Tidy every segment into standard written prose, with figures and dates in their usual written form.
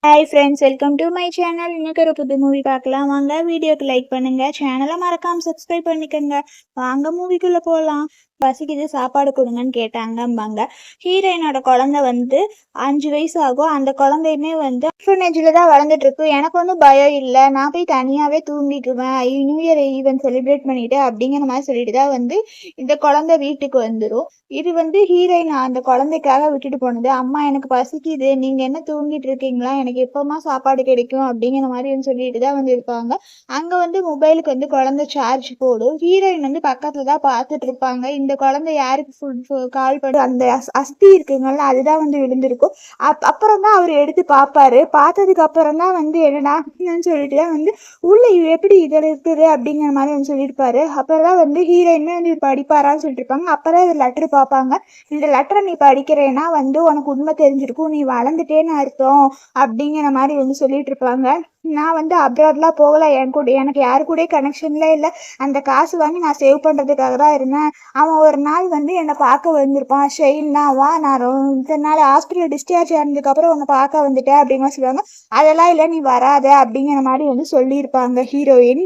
Hi friends, welcome to my channel. இன்னைக்கு ஒரு புது மூவி பார்க்கலாம் வாங்க. வீடியோக்கு லைக் பண்ணுங்க, சேனலை மறக்காம சப்ஸ்கிரைப் பண்ணிக்கோங்க. வாங்க மூவிக்குள்ள போகலாம். பசிக்குது, சாப்பாடு கொடுங்கன்னு கேட்டாங்கம்பாங்க. ஹீரோயினோட குழந்தை 5 வயசு ஆகும். அந்த குழந்தையுமே ஆர்ஃபனேஜில் தான் வளர்ந்துட்டு இருக்கு. எனக்கு பயம் இல்லை, நான் போய் தனியாகவே தூங்கிக்குவேன், நியூ இயர் ஈவென்ட் செலிப்ரேட் பண்ணிட்டு அப்படிங்கிற மாதிரி சொல்லிட்டு தான் இந்த குழந்தை வீட்டுக்கு வந்துடும். இது ஹீரோயின் அந்த குழந்தைக்காக விட்டுட்டு போனது. அம்மா எனக்கு பசிக்குது, நீங்க என்ன தூங்கிட்டு இருக்கீங்களா, எனக்கு எப்பமா சாப்பாடு கிடைக்கும் அப்படிங்கிற மாதிரி சொல்லிட்டு தான் இருப்பாங்க. அங்க மொபைலுக்கு குழந்தை சார்ஜ் போடும். ஹீரோயின் பக்கத்துல தான் பார்த்துட்டு இருப்பாங்க. இந்த குழந்தை யாருக்கு கால் பண்ணி அந்த அஸ்தி இருக்குங்கல்ல, அதுதான் விழுந்திருக்கும். அப்புறம் தான் அவர் எடுத்து பார்ப்பாரு. பார்த்ததுக்கு அப்புறம் தான் என்னடா சொல்லிட்டு தான் உள்ள எப்படி இதில் இருக்குது அப்படிங்கிற மாதிரி சொல்லியிருப்பாரு. அப்புறம் தான் ஹீரோயின்மே படிப்பாரான்னு சொல்லிட்டு இருப்பாங்க. அப்புறம் ஒரு லெட்டர் பார்ப்பாங்க. இந்த லெட்டரை நீ படிக்கிறேன்னா உனக்கு உண்மை தெரிஞ்சிருக்கும், நீ வளர்ந்துட்டேன்னு அர்த்தம் அப்படிங்கிற மாதிரி சொல்லிட்டு இருப்பாங்க. நான் அப்ராட்லாம் போகல, எனக்கு யாரு கூட கனெக்ஷன்ல இல்லை. அந்த காசு வாங்கி நான் சேவ் பண்றதுக்காக தான் இருந்தேன். அவன் ஒரு நாள் என்னை பார்க்க வந்திருப்பான். ஷெயின்னா வா, நான் இத்தனை நாள் ஹாஸ்பிட்டல் டிஸ்சார்ஜ் ஆனதுக்கப்புறம் உன்னை பார்க்க வந்துட்டேன் அப்படிங்கிற சொல்லுவாங்க. அதெல்லாம் இல்லை, நீ வராத அப்படிங்கிற மாதிரி சொல்லியிருப்பாங்க ஹீரோயின்.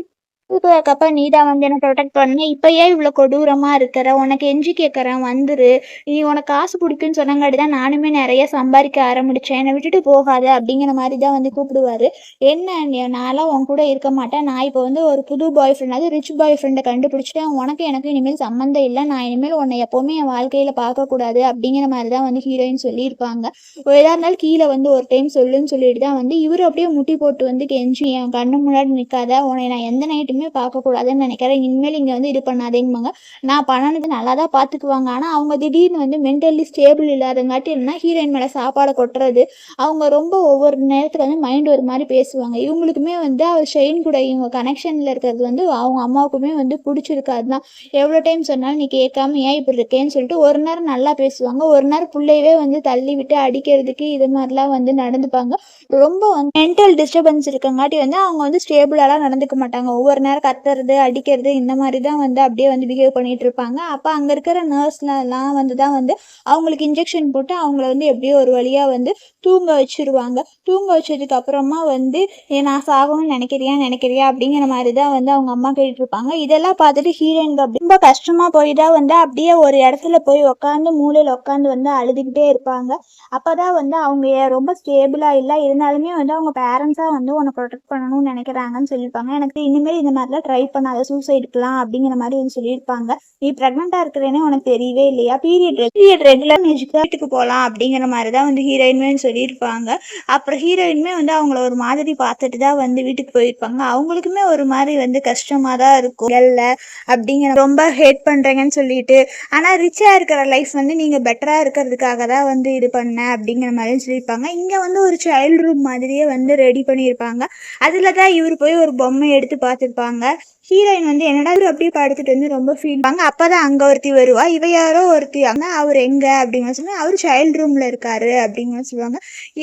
இப்ப நீ தான் என்ன ப்ரொடெக்ட் பண்ண, இப்ப ஏன் இவ்வளவு கொடூரமா இருக்கிற, உனக்கு எஞ்சி கேட்கறேன் வந்துரு, நீ உனக்கு காசு பிடிக்குன்னு சொன்னங்காட்டி தான் நானுமே நிறைய சம்பாதிக்க ஆரம்பிச்சேன், என்னை விட்டுட்டு போகாத அப்படிங்கிற மாதிரி தான் கூப்பிடுவாரு. என்ன நான்லாம் உன் கூட இருக்க மாட்டேன், நான் இப்போ ஒரு புது பாய் ஃப்ரெண்ட், அது ரிச் பாய் ஃப்ரெண்டை கண்டுபிடிச்சிட்டேன், உனக்கு எனக்கு இனிமேல் சம்மந்தம் இல்லை, நான் இனிமேல் உன்னை எப்பவுமே என் வாழ்க்கையில பார்க்கக்கூடாது அப்படிங்கிற மாதிரி தான் ஹீரோயின் சொல்லியிருப்பாங்க. எதா இருந்தாலும் கீழே ஒரு டைம் சொல்லுன்னு சொல்லிட்டு தான் இவர் அப்படியே முட்டி போட்டு கெஞ்சி, என் கண்ணு முன்னாடி நிற்காத, உன்னை நான் எந்த நைட்டு பார்க்கக்கூடாதுன்னு நினைக்கிறேன், இனிமேல் இங்க இது பண்ணாதேங்குவாங்க. நான் பண்ணது நல்லா தான் பார்த்துக்குவாங்க. ஆனால் அவங்க திடீர்னு மென்டலி ஸ்டேபிள் இல்லாதங்காட்டி என்ன ஹீரோயின் மேலே சாப்பாடை கொட்டுறது, அவங்க ரொம்ப ஒவ்வொரு நேரத்துக்கு மைண்ட் ஒரு மாதிரி பேசுவாங்க. இவங்களுக்குமே அவர் ஷெயின் கூட இவங்க கனெக்ஷனில் இருக்கிறது அவங்க அம்மாவுக்குமே பிடிச்சிருக்காது தான். எவ்வளோ டைம் சொன்னாலும் நீ கேட்காம ஏன் இப்படி இருக்கேன்னு சொல்லிட்டு ஒரு நேரம் நல்லா பேசுவாங்க, ஒரு நேரம் பிள்ளையவே தள்ளி விட்டு அடிக்கிறதுக்கு இது மாதிரிலாம் நடந்துப்பாங்க. ரொம்ப மென்டல் டிஸ்டர்பன்ஸ் இருக்கங்காட்டி அவங்க ஸ்டேபிளாலாம் நடந்துக்க மாட்டாங்க. ஒவ்வொரு நேரம் கத்துறது, அடிக்கிறது, இந்த மாதிரி தான் அப்படியே பிஹேவ் பண்ணிட்டு இருப்பாங்க. அப்போ அங்கே இருக்கிற நர்ஸ்லாம் தான் அவங்களுக்கு இன்ஜெக்ஷன் போட்டு அவங்கள எப்படியோ ஒரு வழியாக தூங்க வச்சிருவாங்க. தூங்க வச்சதுக்கு அப்புறமா நான் சாகணும்னு நினைக்கிறியா அப்படிங்கிற மாதிரி தான் அவங்க அம்மா கேட்டுட்டு இருப்பாங்க. இதெல்லாம் பார்த்துட்டு ஹீரோயின் ரொம்ப கஷ்டமா போய் தான் அப்படியே ஒரு இடத்துல போய் உட்காந்து மூலையில் உட்காந்து அழுதுகிட்டே இருப்பாங்க. அப்போதான் அவங்க ரொம்ப ஸ்டேபிளா இல்லை, இருந்தாலுமே அவங்க பேரண்ட்ஸா உன்னை ப்ரொடெக்ட் பண்ணணும்னு நினைக்கிறாங்கன்னு சொல்லியிருப்பாங்க. எனக்கு இனிமேல் இந்த மாதிரிலாம் ட்ரை பண்ணாத, சூசைடுக்கலாம் அப்படிங்கிற மாதிரி சொல்லியிருப்பாங்க. நீ ப்ரெக்னெண்டா இருக்கிறேனே உனக்கு தெரியவே இல்லையா, பீரியட் ரெகுலர் வீட்டுக்கு போகலாம் அப்படிங்கிற மாதிரி தான் ஹீரோயின்மே சொல்லியிருப்பாங்க. அப்புறம் ஹீரோயின்மே அவங்கள ஒரு மாதிரி பார்த்துட்டு தான் வீட்டுக்கு போயிருப்பாங்க. அவங்களுக்குமே ஒரு மாதிரி கஷ்டமா தான் இருக்கும். அப்படிங்கிற ரொம்ப ஹேட் பண்றீங்கன்னு சொல்லிட்டு, ஆனா ரிச்சா இருக்கிற லைஃப் நீங்க பெட்டரா இருக்கிறதுக்காக தான் இது பண்ண அப்படிங்கிற மாதிரி சொல்லியிருப்பாங்க. இங்க ஒரு சைல்டு ரூம் மாதிரியே ரெடி பண்ணியிருப்பாங்க. அதுல தான் இவர் போய் ஒரு பொம்மை எடுத்து பார்த்துருப்பாங்க. ஹீரோயின் என்னடா அப்படியே படுத்துட்டு ரொம்ப ஃபீல் பண்ணாங்க. அப்பதான் அங்க ஒருத்தி வருவா, இவ யாரோ ஒருத்தி, அவர் எங்க அப்படிங்கிற சொல்லுவாங்க. அவர் சைல்டு ரூம்ல இருக்காரு அப்படிங்கிற சொல்லுவாங்க.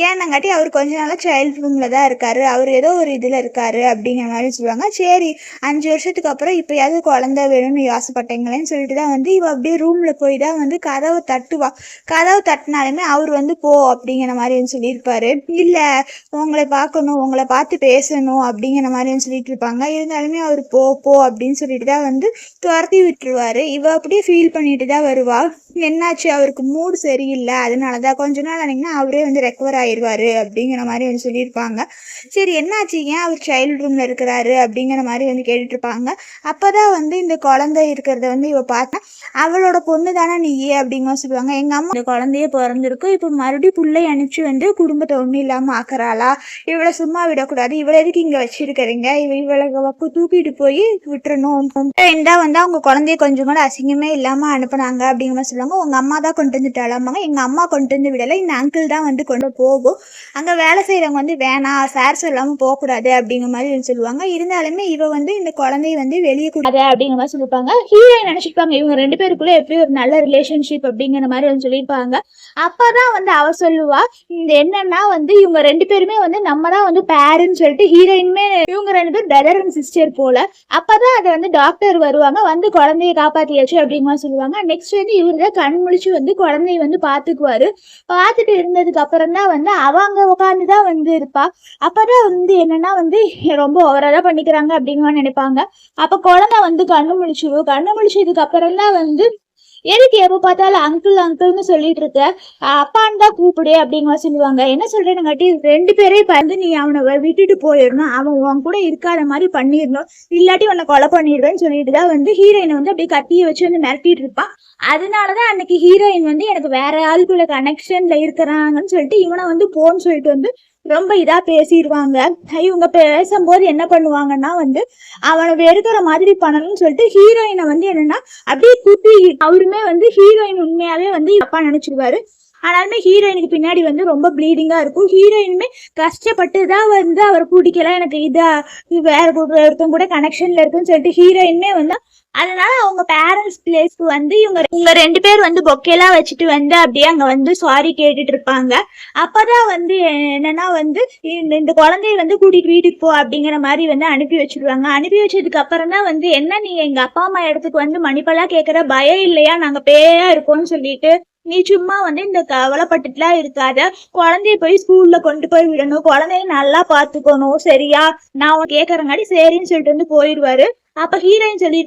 ஏன்னாங்காட்டி அவர் கொஞ்ச நாளா சைல்டு ரூம்ல தான் இருக்காரு, அவர் ஏதோ ஒரு இதுல இருக்காரு அப்படிங்கிற மாதிரி சொல்லுவாங்க. சரி, 5 வருஷத்துக்கு அப்புறம் இப்பயாவது குழந்தை வேணும்னு ஆசைப்பட்டீங்களேன்னு சொல்லிட்டு தான் இவ அப்படியே ரூம்ல போய் தான் கதவை தட்டுவா. கதவை தட்டினாலுமே அவர் போ அப்படிங்கிற மாதிரி சொல்லியிருப்பாரு. இல்ல, உங்களை பார்க்கணும், உங்களை பார்த்து பேசணும் அப்படிங்கிற மாதிரி சொல்லிட்டு இருப்பாங்க. இருந்தாலுமே அவர் போ அப்படின்னு சொல்லிட்டு தான் துரத்தி விட்டுருவாரு. இவ அப்படியே ஃபீல் பண்ணிட்டு தான் வருவா. என்னாச்சு, அவருக்கு மூடு சரியில்லை, அதனாலதான் கொஞ்ச நாள் ஆனீங்கன்னா அவரே ரெக்கவர் ஆயிடுவாரு அப்படிங்கிற மாதிரி சொல்லியிருப்பாங்க. சரி, என்னாச்சு, ஏன் அவர் சைல்டு ரூம்ல இருக்கிறாரு அப்படிங்கிற மாதிரி கேட்டுட்டு இருப்பாங்க. அப்பதான் இந்த குழந்தை இருக்கிறத இவ பார்த்தா, அவளோட பொண்ணு தானே நீ அப்படிங்கிற சொல்லுவாங்க. எங்க அம்மா இந்த குழந்தைய பிறந்திருக்கும், இப்ப மறுபடியும் பிள்ளை அனுப்பிச்சு குடும்பத்தை ஒன்றும் இல்லாம ஆக்குறாளா, இவளை சும்மா விடக்கூடாது, இவளை எதுக்கு இங்க வச்சிருக்கிறீங்க, இவளை தூக்கிட்டு போய் விட்டுறணும். அவங்க குழந்தைய கொஞ்சம் கூட அசிங்கமே இல்லாம அனுப்புனாங்க அப்படிங்கிற மாதிரி சொல்லுவாங்க. உங்க அம்மா தான் கொண்டு வந்துட்டாலாமாங்க. எங்க அம்மா கொண்டு வந்து விடலை, இந்த அங்கிள் தான் கொண்டு போகும், அங்க வேலை செய்யறவங்க வேணாம், சார் சொல்லாம போகக்கூடாது அப்படிங்கிற மாதிரி சொல்லுவாங்க. இருந்தாலுமே இவ இந்த குழந்தைய வெளியே கூடாது அப்படிங்கிற மாதிரி சொல்லிருப்பாங்க. ஹீரோயின் நினைச்சிருப்பாங்க இவங்க 2 பேருக்குள்ள எப்படி ஒரு நல்ல ரிலேஷன்ஷிப் அப்படிங்கிற மாதிரி சொல்லியிருப்பாங்க. அப்பதான் அவ சொல்லுவா, இந்த என்னன்னா இவங்க 2 பேருமே நம்ம தான் பேருன்னு சொல்லிட்டு, ஹீரோயின்மே இவங்க 2 பேரும் பிரதர் அண்ட் சிஸ்டர் போல, அப்பதான் அதை வந்து டாக்டர் வருவாங்க, வந்து குழந்தைய காப்பாத்தியாச்சு அப்படிங்கிற சொல்லுவாங்க. நெக்ஸ்ட் வந்து இவருதான் கண் முழிச்சு வந்து குழந்தைய வந்து பாத்துக்குவாரு. பார்த்துட்டு இருந்ததுக்கு அப்புறம் தான் வந்து அவங்க உட்காந்துதான் வந்து இருப்பா. அப்பதான் வந்து என்னன்னா வந்து ரொம்ப ஓவரா பண்ணிக்கிறாங்க அப்படிங்கிற நினைப்பாங்க. அப்ப குழந்தை வந்து கண்ணு முழிச்சிடும். கண்ணு முழிச்சதுக்கு அப்புறம் தான் வந்து எதுக்கு எப்ப பார்த்தாலும் அங்கிள் அங்கிள்னு சொல்லிட்டு இருக்க, அப்பான்னு தான் கூப்பிடு அப்படிங்கிற சொல்லுவாங்க. என்ன சொல்றேனுங்காட்டி 2 பேரையும் வந்து நீ அவனை விட்டுட்டு போயிடணும், அவன் உன் கூட இருக்காத மாதிரி பண்ணிடணும், இல்லாட்டி உன்னை கொலை பண்ணிடுவேன்னு சொல்லிட்டு தான் வந்து ஹீரோயினை வந்து அப்படியே கட்டியை வச்சு வந்து மிரட்டிட்டு இருப்பான். அதனாலதான் அன்னைக்கு ஹீரோயின் வந்து எனக்கு வேற ஆளுக்குள்ள கனெக்ஷன்ல இருக்கிறாங்கன்னு சொல்லிட்டு இவனை வந்து போன்னு சொல்லிட்டு வந்து ரொம்ப இதா பேசிடுவாங்க. இவங்க பேசும்போது என்ன பண்ணுவாங்கன்னா வந்து அவனை வெறுக்கிற மாதிரி பண்ணணும்னு சொல்லிட்டு ஹீரோயினை வந்து என்னன்னா அப்படியே கூட்டி அவருமே வந்து ஹீரோயின் உண்மையாவே வந்து அப்பா நினைச்சிருவாரு. ஆனாலுமே ஹீரோயினுக்கு பின்னாடி வந்து ரொம்ப ப்ளீடிங்கா இருக்கும். ஹீரோயினுமே கஷ்டப்பட்டு தான் வந்து அவர் கூட்டிக்கலாம், எனக்கு இதா வேற ஒருத்தவங்க கூட கனெக்ஷன்ல இருக்குன்னு சொல்லிட்டு ஹீரோயினுமே வந்து அதனால அவங்க பேரண்ட்ஸ் பிளேஸ்க்கு வந்து இவங்க 2 பேர் வந்து பொக்கெல்லாம் வச்சுட்டு வந்து அப்படியே அங்க வந்து சாரி கேட்டுட்டு இருப்பாங்க. அப்பதான் வந்து என்னன்னா வந்து இந்த குழந்தைய வந்து கூட்டிட்டு வீட்டுக்கு போ அப்படிங்கிற மாதிரி வந்து அனுப்பி வச்சிருவாங்க. அனுப்பி வச்சதுக்கு அப்புறம் தான் வந்து என்ன நீ எங்க அப்பா அம்மா இடத்துக்கு வந்து மன்னிப்பெல்லாம் கேட்கற, பயம் இல்லையா, நாங்க பேயா இருக்கோம்னு சொல்லிட்டு நீ சும்மா வந்து இந்த கவலைப்பட்டுட்டுலாம் இருக்காத, குழந்தைய போய் ஸ்கூல்ல கொண்டு போய் விடணும், குழந்தைய நல்லா பாத்துக்கணும் சரியா, நான் கேக்குறங்காடி சரின்னு சொல்லிட்டு வந்து போயிடுவாரு. அப்ப ஹீரோயின் சொல்லி